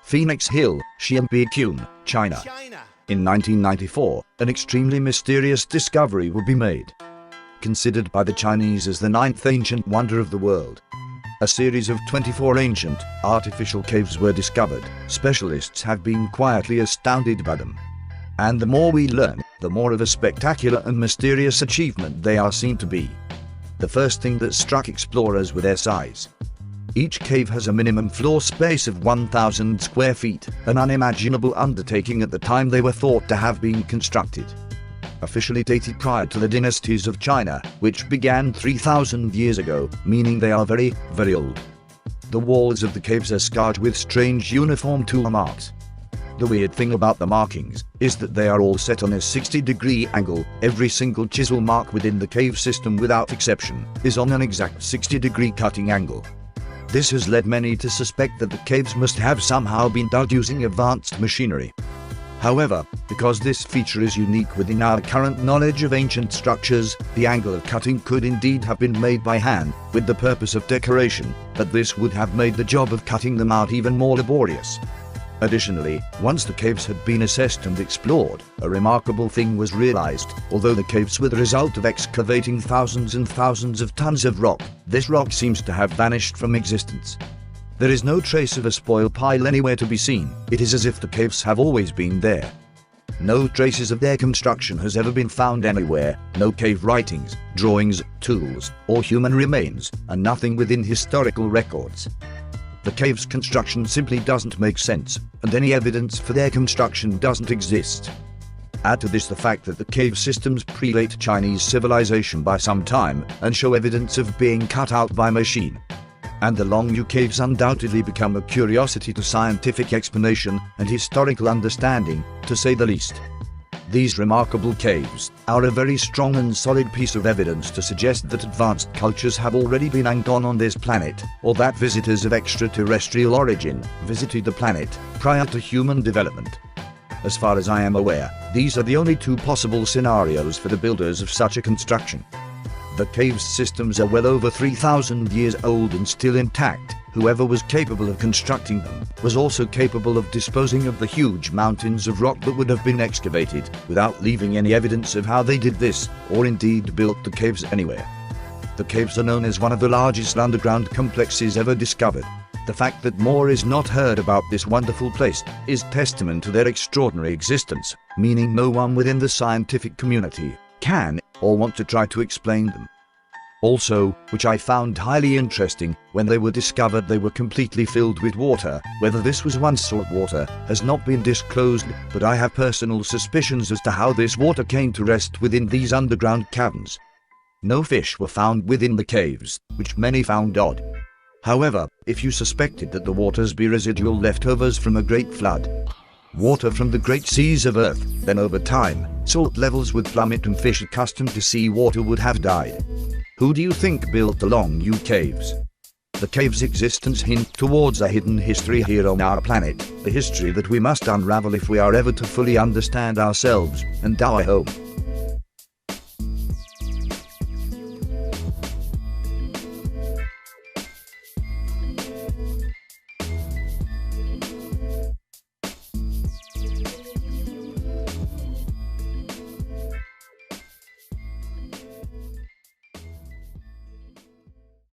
Phoenix Hill, Xianbei-kun, China. In 1994, an extremely mysterious discovery would be made. Considered by the Chinese as the 9th ancient wonder of the world, a series of 24 ancient, artificial caves were discovered. Specialists have been quietly astounded by them. And the more we learn, the more of a spectacular and mysterious achievement they are seen to be. The first thing that struck explorers was their size. Each cave has a minimum floor space of 1,000 square feet, an unimaginable undertaking at the time they were thought to have been constructed. Officially dated prior to the dynasties of China, which began 3,000 years ago, meaning they are very, very old. The walls of the caves are scarred with strange uniform tool marks. The weird thing about the markings is that they are all set on a 60-degree angle. Every single chisel mark within the cave system without exception is on an exact 60-degree cutting angle. This has led many to suspect that the caves must have somehow been dug using advanced machinery. However, because this feature is unique within our current knowledge of ancient structures, the angle of cutting could indeed have been made by hand, with the purpose of decoration, but this would have made the job of cutting them out even more laborious. Additionally, once the caves had been assessed and explored, a remarkable thing was realized. Although the caves were the result of excavating thousands and thousands of tons of rock, this rock seems to have vanished from existence. There is no trace of a spoil pile anywhere to be seen. It is as if the caves have always been there. No traces of their construction has ever been found anywhere, no cave writings, drawings, tools, or human remains, and nothing within historical records. The cave's construction simply doesn't make sense, and any evidence for their construction doesn't exist. Add to this the fact that the cave systems predate Chinese civilization by some time, and show evidence of being cut out by machine. And the Long-Yu caves undoubtedly become a curiosity to scientific explanation and historical understanding, to say the least. These remarkable caves are a very strong and solid piece of evidence to suggest that advanced cultures have already been and gone on this planet, or that visitors of extraterrestrial origin visited the planet prior to human development. As far as I am aware, these are the only two possible scenarios for the builders of such a construction. The cave systems are well over 3,000 years old and still intact. Whoever was capable of constructing them was also capable of disposing of the huge mountains of rock that would have been excavated without leaving any evidence of how they did this, or indeed built the caves anywhere. The caves are known as one of the largest underground complexes ever discovered. The fact that more is not heard about this wonderful place is testament to their extraordinary existence, meaning no one within the scientific community can or want to try to explain them. Also, which I found highly interesting, when they were discovered they were completely filled with water. Whether this was once salt water has not been disclosed, but I have personal suspicions as to how this water came to rest within these underground caverns. No fish were found within the caves, which many found odd. However, if you suspected that the waters be residual leftovers from a great flood, water from the great seas of Earth, then over time, salt levels would plummet and fish accustomed to sea water would have died. Who do you think built the Long-Yu caves? The cave's existence hints towards a hidden history here on our planet, a history that we must unravel if we are ever to fully understand ourselves and our home.